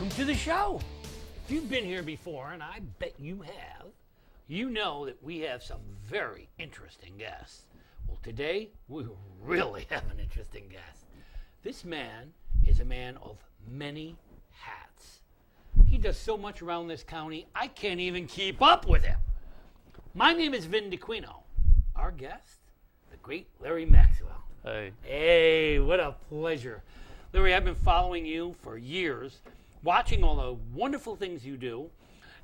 welcome to the show. If you've been here before, and I bet you have, you know that we have some very interesting guests. Well, today, we really have an interesting guest. This man is a man of many hats. He does so much around this county, I can't even keep up with him. My name is Vin Dacquino. Our guest, the great Larry Maxwell. Hey. Hey, what a pleasure. Larry, I've been following you for years, watching all the wonderful things you do,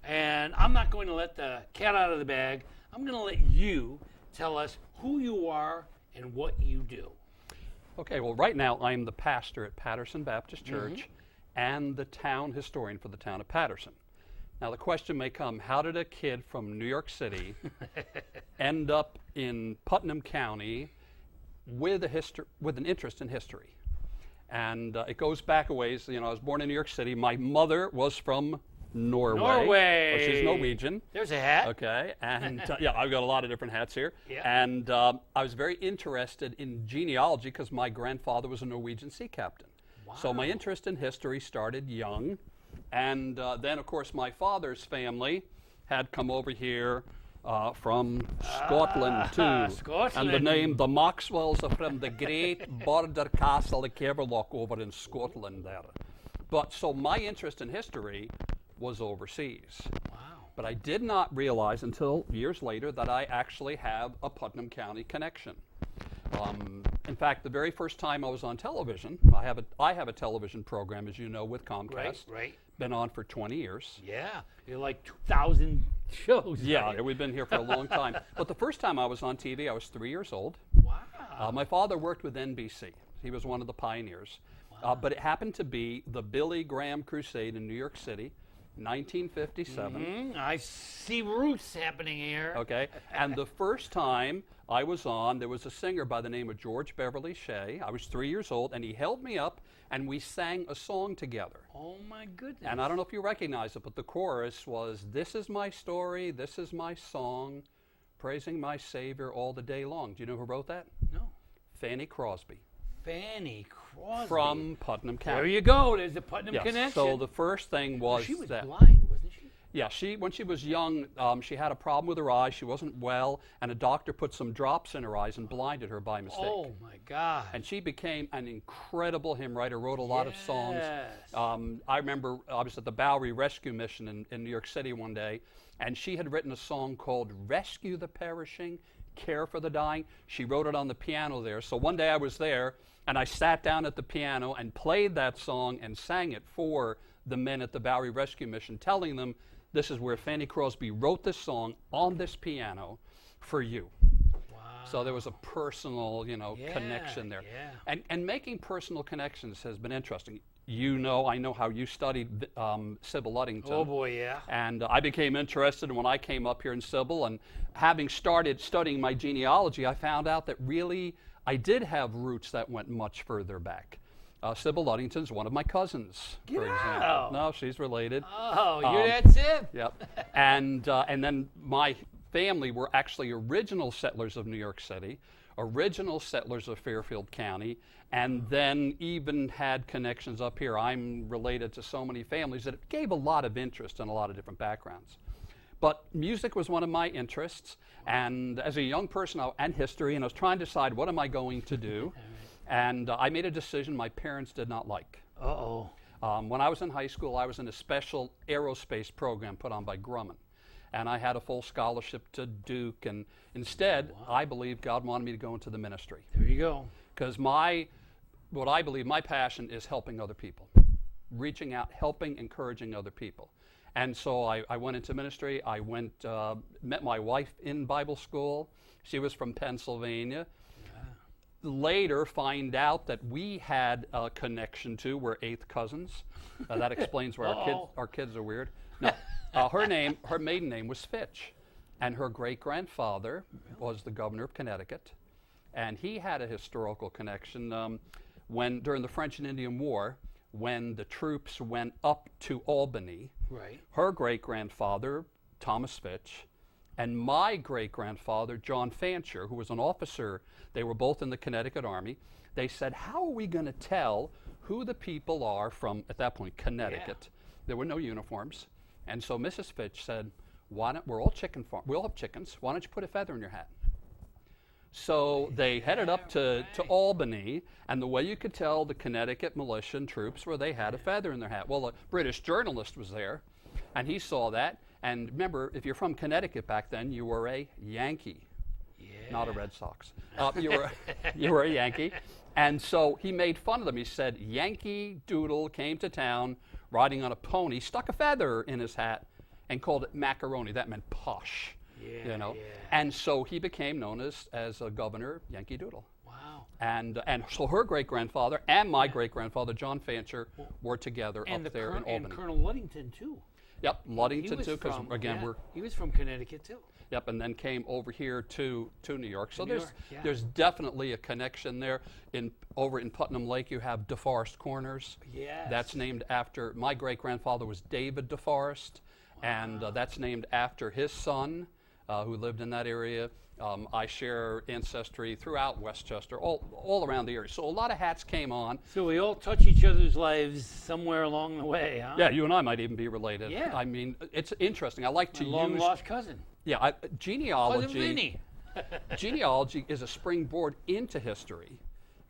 and I'm not going to let the cat out of the bag. I'm going to let you tell us who you are and what you do. Okay, well, right now I'm the pastor at Patterson Baptist Church and the town historian for the town of Patterson. Now, the question may come, how did a kid from New York City end up in Putnam County with an interest in history? And it goes back a ways. You know, I was born in New York City. My mother was from Norway. Norway. Well, she's Norwegian. There's a hat. Okay, and yeah, I've got a lot of different hats here. Yeah. And I was very interested in genealogy because my grandfather was a Norwegian sea captain. Wow. So my interest in history started young. And then, of course, my father's family had come over here from Scotland, too. Scotland. And the name, the Maxwells, are from the great border castle of Caverloch over in Scotland there. But so my interest in history was overseas. Wow. But I did not realize until years later that I actually have a Putnam County connection. In fact, the very first time I was on television, I have a television program, as you know, with Comcast. Right. Been on for 20 years. Yeah, you're like 2,000 shows. Yeah, right? we've been here for a long time. But the first time I was on TV, I was 3 years old. Wow. My father worked with NBC. He was one of the pioneers. Wow. But it happened to be the Billy Graham Crusade in New York City, 1957. I see roots happening here. Okay, and the first time I was on, there was a singer by the name of George Beverly Shea. I was 3 years old, and he held me up, and we sang a song together. Oh my goodness. And I don't know if you recognize it, but the chorus was, "This is my story, this is my song, praising my Savior all the day long." Do you know who wrote that? No. Fanny Crosby. Fanny Crosby. From Putnam County. There you go. There's the Putnam Yes. connection. So the first thing was she was that blind, wasn't she? Yeah, when she was young, she had a problem with her eyes. She wasn't well, and a doctor put some drops in her eyes and blinded her by mistake. Oh my God. And she became an incredible hymn writer, wrote a lot of songs. Yes. I remember I was at the Bowery Rescue Mission in New York City one day, and she had written a song called "Rescue the Perishing, Care for the Dying." She wrote it on the piano there. So one day I was there, and I sat down at the piano and played that song and sang it for the men at the Bowery Rescue Mission, telling them, this is where Fanny Crosby wrote this song on this piano for you. Wow. So there was a personal, connection there. Yeah. And making personal connections has been interesting. I know how you studied Sybil Luddington. Oh boy, yeah. And I became interested when I came up here in Sybil, and having started studying my genealogy, I found out that really I did have roots that went much further back. Sybil Luddington's one of my cousins, for example. out. No, she's related. Oh, that's it. Yep. And then my family were actually original settlers of New York City, original settlers of Fairfield County, and then even had connections up here. I'm related to so many families that it gave a lot of interest in a lot of different backgrounds. But music was one of my interests, and as a young person, and history, and I was trying to decide, what am I going to do? And I made a decision my parents did not like. Uh-oh. When I was in high school, I was in a special aerospace program put on by Grumman. And I had a full scholarship to Duke. And instead, I believe God wanted me to go into the ministry. There you go. Because what I believe my passion is helping other people. Reaching out, helping, encouraging other people. And so I went into ministry. I met my wife in Bible school. She was from Pennsylvania. Later find out that we had a connection to, we're eighth cousins. That explains why our kids are weird. No, her maiden name was Fitch, and her great-grandfather was the governor of Connecticut, and he had a historical connection during the French and Indian War, when the troops went up to Albany. Right. Her great-grandfather, Thomas Fitch, and my great-grandfather, John Fancher, who was an officer, they were both in the Connecticut Army, they said, how are we going to tell who the people are from, at that point, Connecticut, There were no uniforms. And so Mrs. Fitch said, why don't, we're all we all have chickens. Why don't you put a feather in your hat? So they headed up to Albany, and the way you could tell the Connecticut militia and troops were they had a feather in their hat. Well, a British journalist was there, and he saw that. And remember, if you're from Connecticut back then, you were a Yankee, not a Red Sox. You were a Yankee. And so he made fun of them. He said, Yankee Doodle came to town riding on a pony, stuck a feather in his hat, and called it macaroni. That meant posh. Yeah, you know, yeah. And so he became known as a governor, Yankee Doodle. Wow. And so her great-grandfather and my great-grandfather, John Fancher, were together And up there in Albany. And Colonel Ludington, too. Yep, Ludington, too, because, again, he was from Connecticut, too. Yep, and then came over here to New York. So Yeah. there's definitely a connection there. Over in Putnam Lake, you have DeForest Corners. Yes. That's named after, my great-grandfather was David DeForest, and that's named after his son, who lived in that area. I share ancestry throughout Westchester, all around the area. So a lot of hats came on. So we all touch each other's lives somewhere along the way, huh? Yeah, you and I might even be related. Yeah. I mean, it's interesting. I like to use long-lost cousin. Yeah, genealogy. Cousin Vinny. Genealogy is a springboard into history,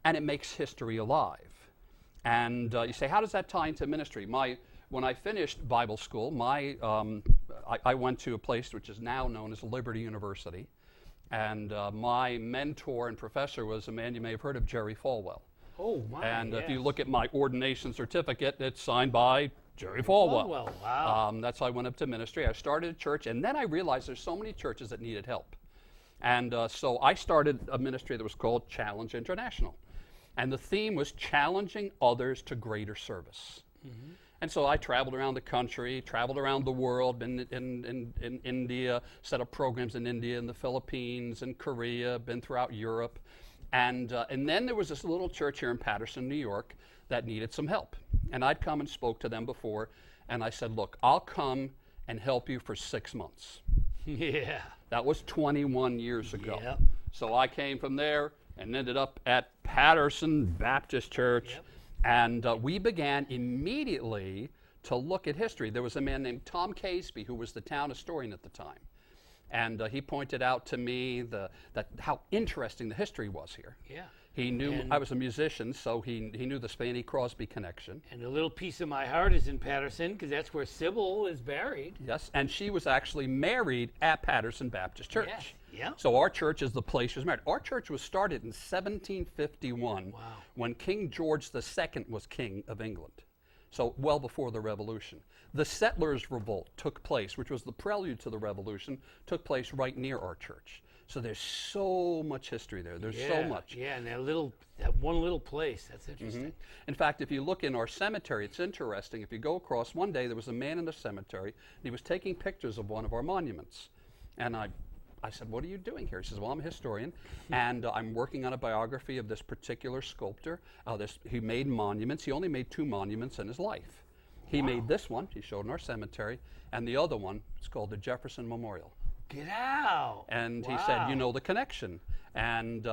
and it makes history alive. And you say, how does that tie into ministry? When I finished Bible school, I went to a place which is now known as Liberty University, and my mentor and professor was a man you may have heard of, Jerry Falwell. Oh, my, And yes. if you look at my ordination certificate, it's signed by Jerry Falwell. Wow. That's how I went up to ministry. I started a church, and then I realized there's so many churches that needed help. And so I started a ministry that was called Challenge International. And the theme was challenging others to greater service. Mm-hmm. And so I traveled around the country, traveled around the world, been in India, set up programs in India, in the Philippines, in Korea, been throughout Europe. And then there was this little church here in Paterson, New York, that needed some help. And I'd come and spoke to them before, and I said, look, I'll come and help you for 6 months. Yeah. That was 21 years ago. Yep. So I came from there and ended up at Paterson Baptist Church. Yep. And we began immediately to look at history. There was a man named Tom Caseby who was the town historian at the time. And he pointed out to me how interesting the history was here. Yeah. He knew I was a musician, so he knew the Fanny Crosby connection. And a little piece of my heart is in Paterson, because that's where Sybil is buried. Yes, and she was actually married at Paterson Baptist Church. Yes. Yeah. So our church is the place she was married. Our church was started in 1751 Wow. when King George II was king of England. So well before the Revolution. The Settlers' Revolt took place, which was the prelude to the Revolution, took place right near our church. So there's so much history there. There's so much. Yeah, and that one little place, that's interesting. Mm-hmm. In fact, if you look in our cemetery, it's interesting. If you go across, one day there was a man in the cemetery, and he was taking pictures of one of our monuments. And I said, what are you doing here? He says, well, I'm a historian, and I'm working on a biography of this particular sculptor. He made monuments. He only made 2 monuments in his life. He made this one, he showed in our cemetery, and the other one, it's called the Jefferson Memorial. Get out. And he said, you know the connection. And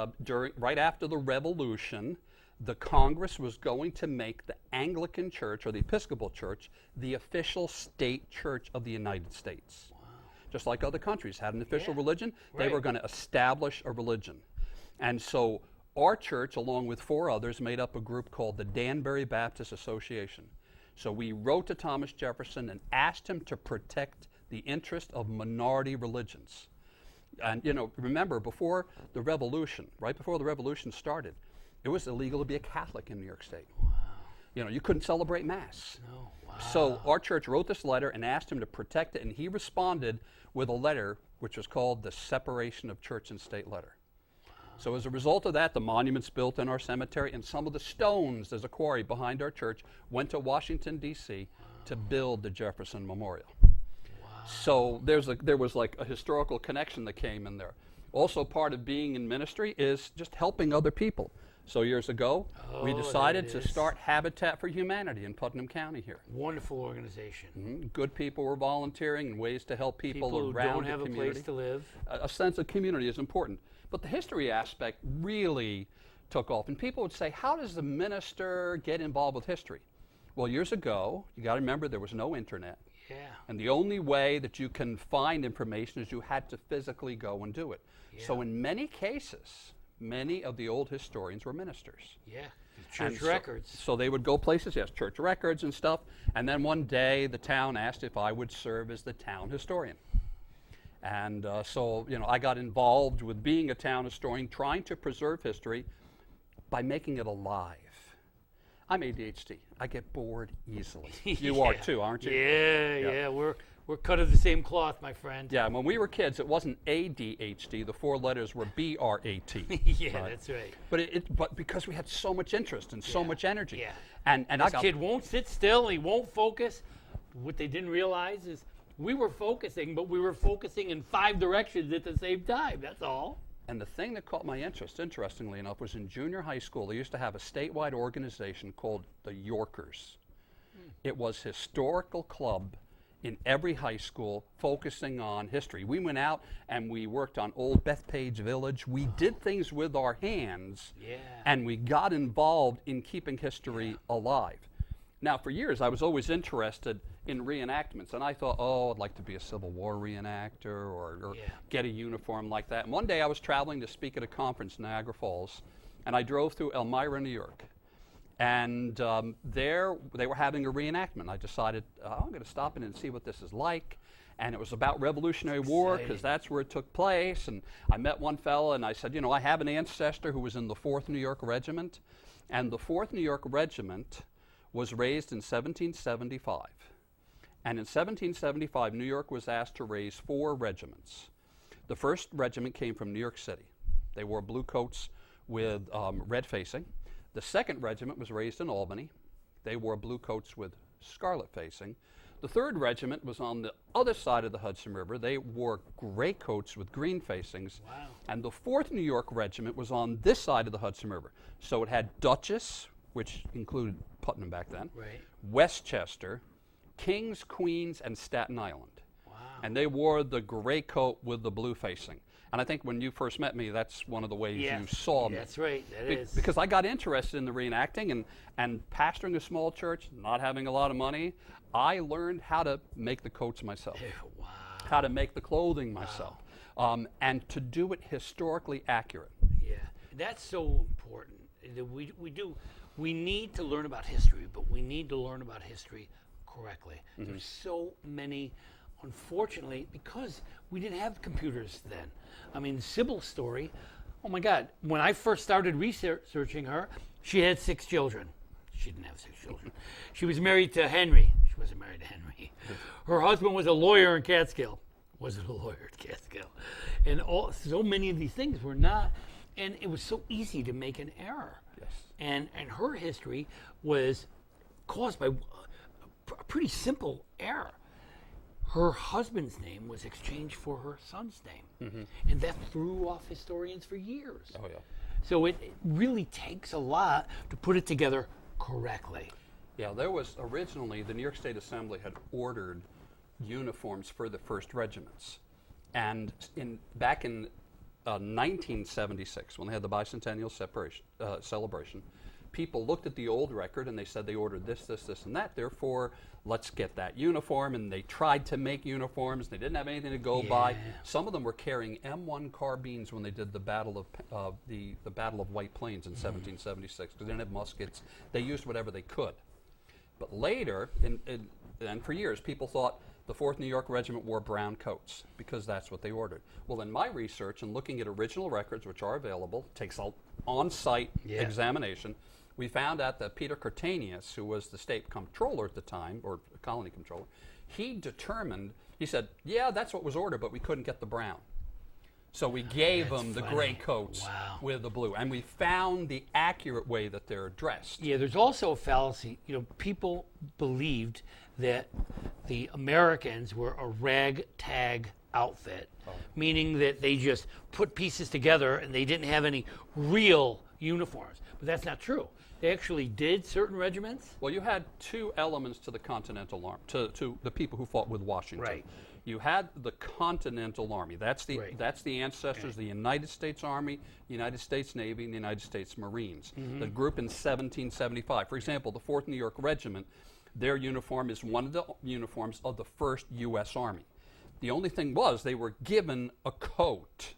right after the Revolution, the Congress was going to make the Anglican Church, or the Episcopal Church, the official state church of the United States. Wow. Just like other countries had an official religion, they were going to establish a religion. And so our church, along with 4 others, made up a group called the Danbury Baptist Association. So we wrote to Thomas Jefferson and asked him to protect the interest of minority religions. And remember, before the Revolution, right before the Revolution started, it was illegal to be a Catholic in New York State. Wow. You couldn't celebrate Mass. No. Wow. So our church wrote this letter and asked him to protect it, and he responded with a letter which was called the Separation of Church and State Letter. So as a result of that, the monuments built in our cemetery and some of the stones, there's a quarry behind our church, went to Washington, D.C. to build the Jefferson Memorial. Wow. So there was like a historical connection that came in there. Also part of being in ministry is just helping other people. So years ago, we decided to start Habitat for Humanity in Putnam County here. Wonderful organization. Mm-hmm. Good people were volunteering in ways to help people who around don't the have community. a place to live. A sense of community is important. But the history aspect really took off. And people would say, how does the minister get involved with history? Well, years ago, you got to remember there was no internet. Yeah. And the only way that you can find information is you had to physically go and do it. Yeah. So in many cases, many of the old historians were ministers. Yeah. Church And records. So they would go places, yes, church records and stuff. And then one day the town asked if I would serve as the town historian. And so, I got involved with being a town historian, trying to preserve history by making it alive. I'm ADHD. I get bored easily. You are too, aren't you? Yeah. We're cut of the same cloth, my friend. Yeah, when we were kids, it wasn't ADHD. The 4 letters were BRAT. Yeah, right? that's right. But because we had so much interest and so much energy. Yeah. And This kid won't sit still. He won't focus. What they didn't realize is we were focusing, but we were focusing in 5 directions at the same time. That's all. And the thing that caught my interest, interestingly enough, was in junior high school, they used to have a statewide organization called the Yorkers. It was historical club in every high school focusing on history. We went out and we worked on Old Bethpage Village. We did things with our hands, and we got involved in keeping history alive. Now, for years, I was always interested in reenactments, and I thought, I'd like to be a Civil War reenactor or get a uniform like that. And one day I was traveling to speak at a conference in Niagara Falls, and I drove through Elmira, New York. And there they were having a reenactment. I decided, I'm going to stop in and see what this is like. And it was about Revolutionary War, because that's where it took place. And I met one fellow, and I said, I have an ancestor who was in the 4th New York Regiment. And the 4th New York Regiment was raised in 1775. And in 1775, New York was asked to raise 4 regiments. The first regiment came from New York City. They wore blue coats with red facing. The second regiment was raised in Albany. They wore blue coats with scarlet facing. The third regiment was on the other side of the Hudson River. They wore gray coats with green facings. Wow. And the 4th New York Regiment was on this side of the Hudson River. So it had Dutchess, which included Putnam back then, Westchester, Kings, Queens, and Staten Island. Wow. And they wore the gray coat with the blue facing. And I think when you first met me, that's one of the ways you saw me. That's right, that is. Because I got interested in the reenacting and pastoring a small church, not having a lot of money, I learned how to make the coats myself, Wow. how to make the clothing myself, and to do it historically accurate. Yeah, that's so important. We need to learn about history, but we need to learn about history correctly. There's so many, unfortunately, because we didn't have computers then. I mean, Sybil's story, oh my God, when I first started researching her, she had 6 children. She didn't have 6 children. She was married to Henry. She wasn't married to Henry. Her husband was a lawyer in Catskill. Wasn't a lawyer in Catskill. And so many of these things were not, and it was so easy to make an error. Yes. And her history was caused by a pretty simple error. Her husband's name was exchanged for her son's name. And that threw off historians for years. Oh, yeah. So it really takes a lot to put it together correctly. Yeah, there was originally, the New York State Assembly had ordered uniforms for the first regiments. And back in 1976, when they had the bicentennial celebration, people looked at the old record and they said they ordered this, this, this, and that. Therefore, let's get that uniform. And they tried to make uniforms. They didn't have anything to go by. Some of them were carrying M1 carbines when they did the Battle of the Battle of White Plains in 1776, because they didn't have muskets. They used whatever they could. But later, and for years, people thought the 4th New York Regiment wore brown coats because that's what they ordered. Well, in my research and looking at original records, which are available, takes an on-site examination, we found out that Peter Cortanius, who was the state comptroller at the time, or colony controller, he said, yeah, that's what was ordered, but we couldn't get the brown. So we gave them the gray coats with the blue, and we found the accurate way that they're dressed. Yeah, there's also a fallacy. People believed that the Americans were a ragtag outfit, meaning that they just put pieces together and they didn't have any real uniforms. But that's not true. They actually did, certain regiments. Well, you had 2 elements to the Continental Army, to the people who fought with Washington. Right. You had the Continental Army. That's the Right. that's the ancestors of the United States Army, United States Navy, and the United States Marines. Mm-hmm. The group in 1775. For example, the 4th New York Regiment, their uniform is one of the uniforms of the 1st U.S. Army. The only thing was they were given a coat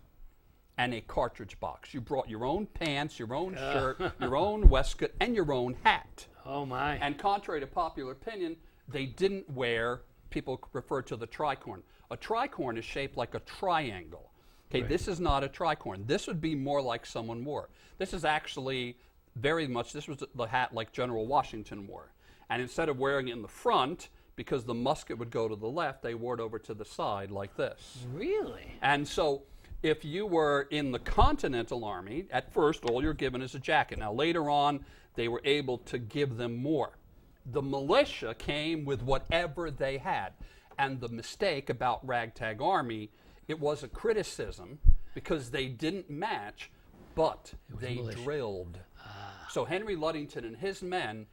and a cartridge box. You brought your own pants, your own shirt, your own waistcoat, and your own hat. Oh, my. And contrary to popular opinion, they didn't wear, people refer to the tricorn. A tricorn is shaped like a triangle. Okay, Right. this is not a tricorn. This would be more like someone wore. This is actually very much, this was the hat like General Washington wore. And instead of wearing it in the front, because the musket would go to the left, they wore it over to the side like this. Really? And so if you were in the Continental Army, at first all you're given is a jacket. Now later on, they were able to give them more. The militia came with whatever they had. And the mistake about Ragtag Army, it was a criticism because they didn't match, but they militia. drilled. So Henry Luddington and his men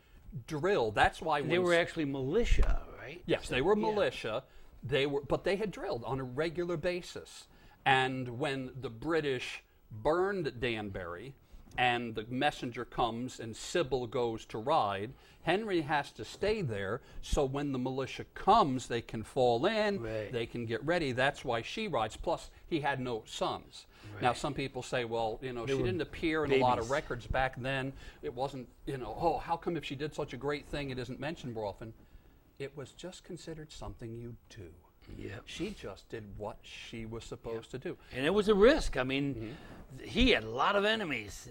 drilled. That's why They when were actually militia, right? Yes, they were militia. They were, but they had drilled on a regular basis. And when the British burned Danbury, and the messenger comes and Sybil goes to ride, Henry has to stay there. So when the militia comes, they can fall in. Right. They can get ready. That's why she rides. Plus, he had no sons. Right. Now, some people say, well, you know, They she were didn't appear in a lot of babies. records back then. It wasn't, you know, oh, how come if she did such a great thing, it isn't mentioned more often? It was just considered something you do. Yep. She just did what she was supposed to do. And it was a risk. I mean, he had a lot of enemies.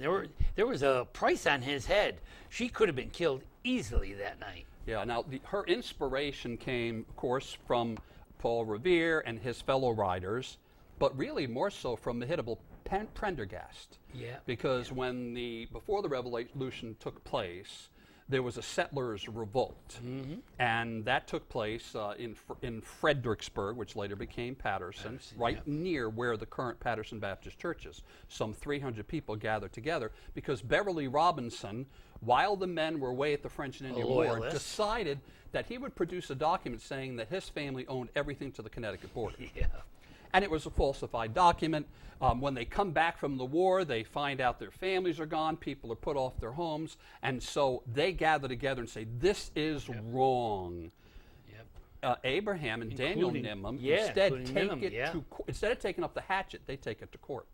There was a price on his head. She could have been killed easily that night. Yeah, now her inspiration came, of course, from Paul Revere and his fellow riders, but really more so from the hittable Prendergast. Yeah. Because before the revolution took place, there was a settlers' revolt, and that took place in Fredericksburg, which later became Patterson, right near where the current Patterson Baptist Church is. Some 300 people gathered together because Beverly Robinson, while the men were away at the French and Indian War, loyalist. decided that he would produce a document saying that his family owned everything to the Connecticut border. Yeah. And it was a falsified document. When they come back from the war, they find out their families are gone, people are put off their homes, and so they gather together and say, this is wrong. Yep. Abraham and Daniel Including- Nimham yeah, instead including take Nimham, it yeah. to instead of taking up the hatchet, they take it to court.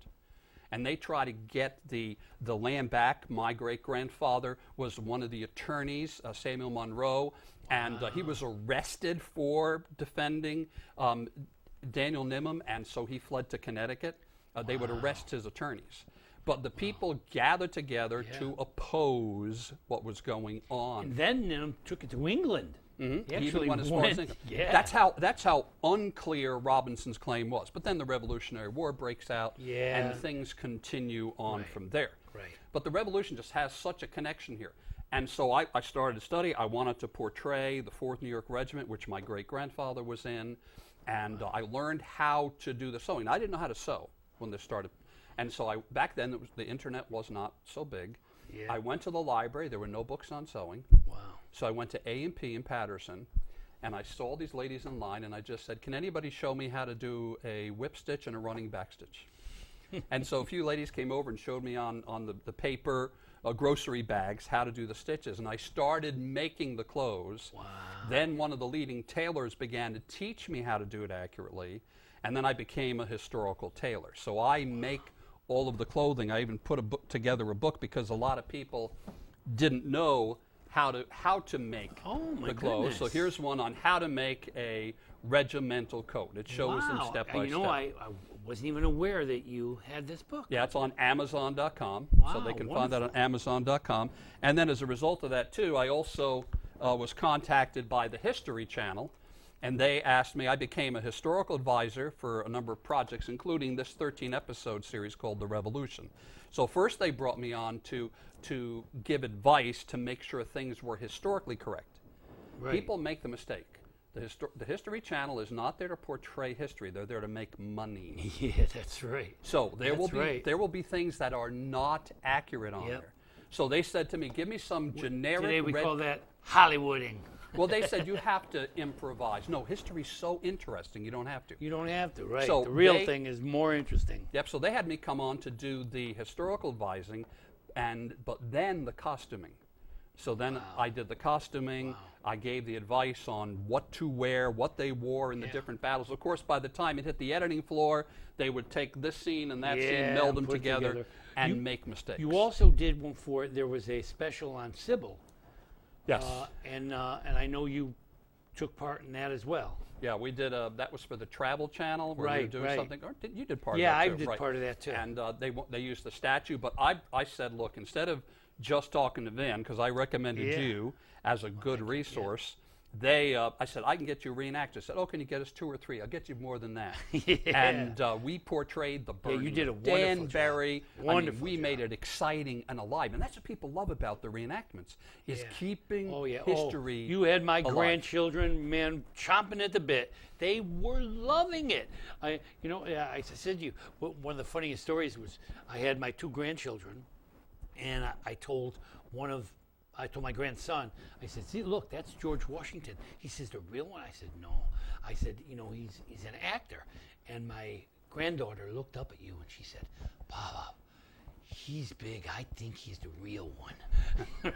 And they try to get the land back. My great-grandfather was one of the attorneys, Samuel Monroe, and he was arrested for defending Daniel Nimham, and so he fled to Connecticut. They would arrest his attorneys. But the people gathered together to oppose what was going on. And then took it to England. He He even actually went as far as England. Yeah. That's how unclear Robinson's claim was. But then the Revolutionary War breaks out, Yeah. and things continue on from there. Right. But the Revolution just has such a connection here. And so I started to study. I wanted to portray the 4th New York Regiment, which my great-grandfather was in, and I learned how to do the sewing. I didn't know how to sew when this started. And so back then, the internet was not so big. Yeah. I went to the library. There were no books on sewing. Wow. So I went to A&P in Patterson, and I saw these ladies in line, and I just said, can anybody show me how to do a whip stitch and a running back stitch? And so a few ladies came over and showed me on the paper grocery bags how to do the stitches, and I started making the clothes. Wow. Then one of the leading tailors began to teach me how to do it accurately, and then I became a historical tailor. So I make all of the clothing. I even put together a book because a lot of people didn't know how to make my the clothes. So goodness. here's one on how to make a regimental coat. It shows them step by You know, step. I wasn't even aware that you had this book. Yeah, it's on Amazon.com, so they Wow, can find that on wonderful. Amazon.com. And then as a result of that, too, I also was contacted by the History Channel, and they asked me, I became a historical advisor for a number of projects, including this 13-episode series called The Revolution. So first they brought me on to give advice to make sure things were historically correct. Right. People make the mistake. The History Channel is not there to portray history. They're there to make money. Yeah, that's right. So there That's will be things that are not accurate on Yep. there. So they said to me, give me some generic Today we red call that Hollywooding. Well, they said you have to improvise. No, history's so interesting, you don't have to. You don't have to, right? So the real they- thing is more interesting. Yep, so they had me come on to do the historical advising, but then the costuming. So then I did the costuming, I gave the advice on what to wear, what they wore in the different battles. Of course, by the time it hit the editing floor, they would take this scene and that scene, meld them put together, and make mistakes. You also did one for there was a special on Sybil. Yes. And I know you took part in that as well. Yeah, we did that was for the Travel Channel where we were Right, doing right. something. Or you did part Yeah, of that I too. did right. part of that too. And they used the statue, but I said, look, instead of just talking to Vin, because I recommended you as a good resource, I said, I can get you reenactors. I said, oh, can you get us 2 or 3? I'll get you more than that. And we portrayed the burden. you did a of wonderful Danbury. job. Wonderful we made it exciting and alive. And that's what people love about the reenactments, is keeping history you had my alive. grandchildren, man, chomping at the bit. They were loving it. I said to you, one of the funniest stories was I had my 2 grandchildren, and I told my grandson, I said, see, look, that's George Washington. He says, the real one? I said, no. I said, he's an actor. And my granddaughter looked up at you and she said, Papa, he's big. I think he's the real one.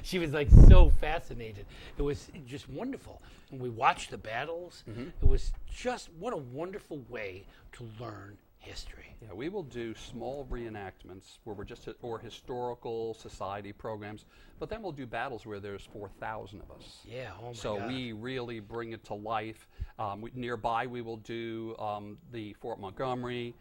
She was like so fascinated. It was just wonderful. And we watched the battles. It was just, what a wonderful way to learn history. Yeah, we will do small reenactments where we're or historical society programs, but then we'll do battles where there's 4,000 of us. Yeah, oh my So God. we really bring it to life. Nearby we will do the Fort Montgomery,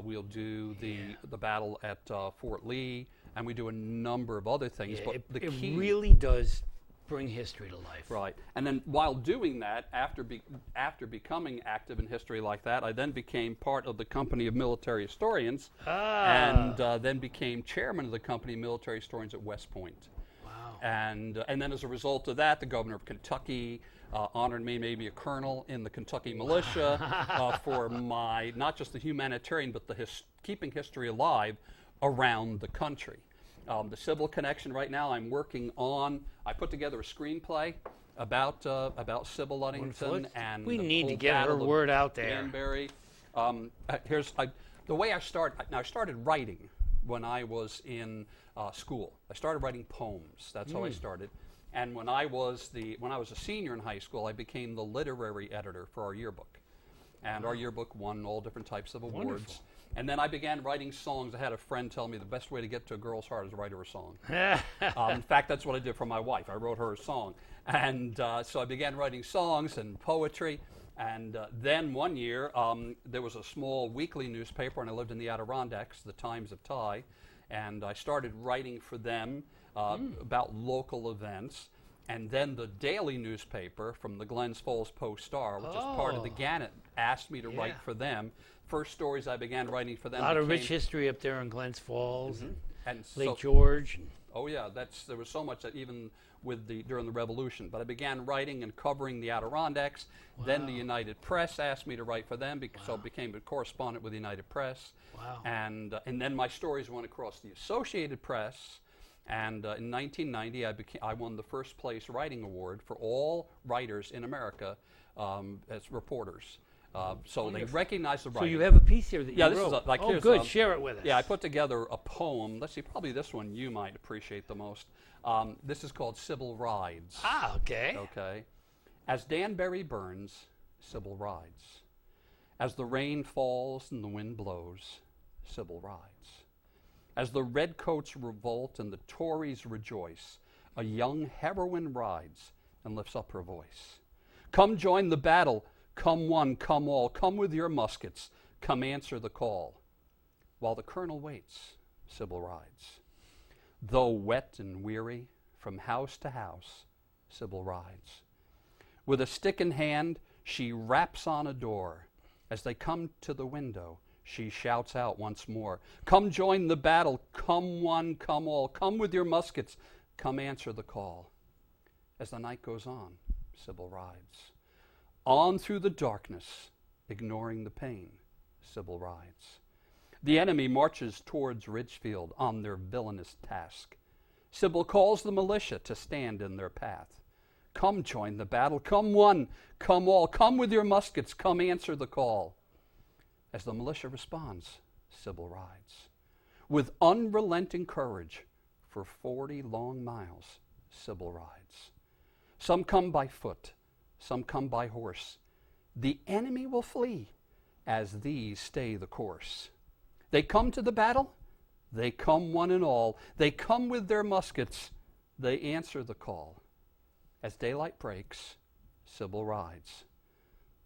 we'll do the battle at Fort Lee, and we do a number of other things. Yeah, But it the key really does bring history to life. Right, and then while doing that, after becoming active in history like that, I then became part of the Company of Military Historians, and then became chairman of the Company of Military Historians at West Point. Wow. And then as a result of that, the governor of Kentucky honored me, made me a colonel in the Kentucky militia for my, not just the humanitarian, but the keeping history alive around the country. The Sybil connection right now, I'm working on. I put together a screenplay about Sybil Ludington and we the need to whole get her battle of word out there. Danbury. The way I started writing when I was in school. I started writing poems. That's how I started. And when I was a senior in high school, I became the literary editor for our yearbook. And our yearbook won all different types of awards. Wonderful. And then I began writing songs. I had a friend tell me the best way to get to a girl's heart is write her a song. In fact, that's what I did for my wife. I wrote her a song. And so I began writing songs and poetry. And then one year, there was a small weekly newspaper, and I lived in the Adirondacks, the Times of Ty. And I started writing for them about local events. And then the daily newspaper from the Glens Falls Post-Star, which is part of the Gannett, asked me to write for them. First stories I began writing for them. A lot of rich history up there in Glens Falls and Lake so, George. Oh yeah, there was so much that even during the Revolution. But I began writing and covering the Adirondacks. Then the United Press asked me to write for them, so I became a correspondent with the United Press. Wow. And then my stories went across the Associated Press. And in 1990, I won the first place writing award for all writers in America as reporters. So they recognize the writing. So you have a piece here that you this wrote. is Oh, good. Share it with us. Yeah, I put together a poem. Let's see, probably this one you might appreciate the most. This is called Sybil Rides. Ah, okay. Okay. As Danbury burns, Sybil rides. As the rain falls and the wind blows, Sybil rides. As the redcoats revolt and the Tories rejoice, a young heroine rides and lifts up her voice. Come join the battle. Come one, come all, come with your muskets, come answer the call. While the colonel waits, Sybil rides. Though wet and weary, from house to house, Sybil rides. With a stick in hand, she raps on a door. As they come to the window, she shouts out once more, come join the battle, come one, come all, come with your muskets, come answer the call. As the night goes on, Sybil rides. On through the darkness, ignoring the pain, Sybil rides. The enemy marches towards Ridgefield on their villainous task. Sybil calls the militia to stand in their path. Come join the battle. Come one, come all. Come with your muskets. Come answer the call. As the militia responds, Sybil rides. With unrelenting courage, for 40 long miles, Sybil rides. Some come by foot, some come by horse. The enemy will flee as these stay the course. They come to the battle, they come one and all. They come with their muskets, they answer the call. As daylight breaks, Sybil rides.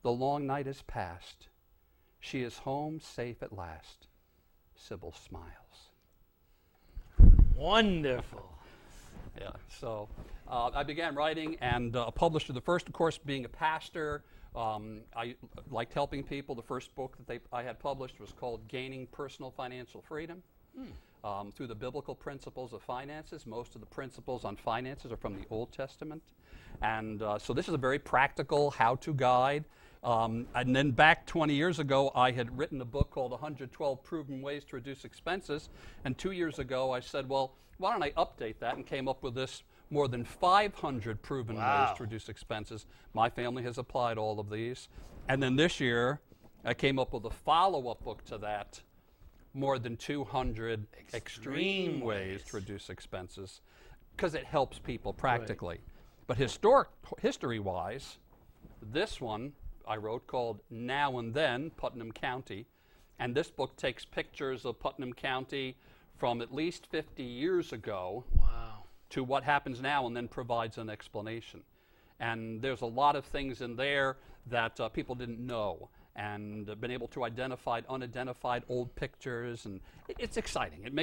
The long night is past. She is home safe at last. Sybil smiles. Wonderful. Yeah, so I began writing and published the first, of course, being a pastor. I liked helping people. The first book that I had published was called Gaining Personal Financial Freedom. Through the biblical principles of finances. Most of the principles on finances are from the Old Testament. And so this is a very practical how-to guide. And then back 20 years ago, I had written a book called 112 Proven Ways to Reduce Expenses. And 2 years ago, I said, well, why don't I update that, and came up with this more than 500 proven ways to reduce expenses. My family has applied all of these. And then this year, I came up with a follow-up book to that, more than 200 extreme ways to reduce expenses, because it helps people practically. But history-wise, this one I wrote called Now and Then, Putnam County. And this book takes pictures of Putnam County from at least 50 years ago to what happens now, and then provides an explanation. And there's a lot of things in there that people didn't know, and been able to identify unidentified old pictures, and it's exciting. It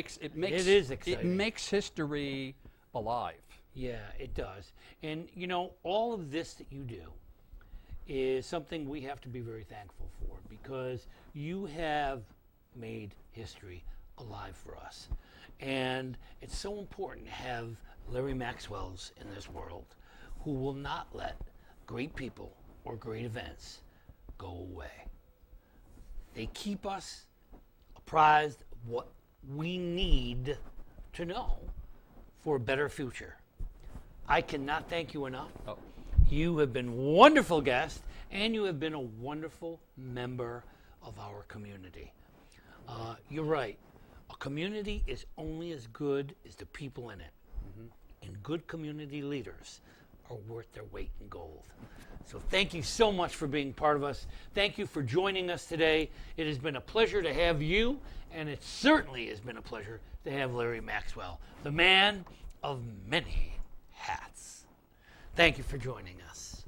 is exciting. It makes history alive. Yeah, it does. And you know, all of this that you do is something we have to be very thankful for, because you have made history alive for us. And it's so important to have Larry Maxwells in this world who will not let great people or great events go away. They keep us apprised of what we need to know for a better future. I cannot thank you enough. You have been a wonderful guest, and you have been a wonderful member of our community. You're right. A community is only as good as the people in it. And good community leaders are worth their weight in gold. So thank you so much for being part of us. Thank you for joining us today. It has been a pleasure to have you, and it certainly has been a pleasure to have Larry Maxwell, the man of many hats. Thank you for joining us.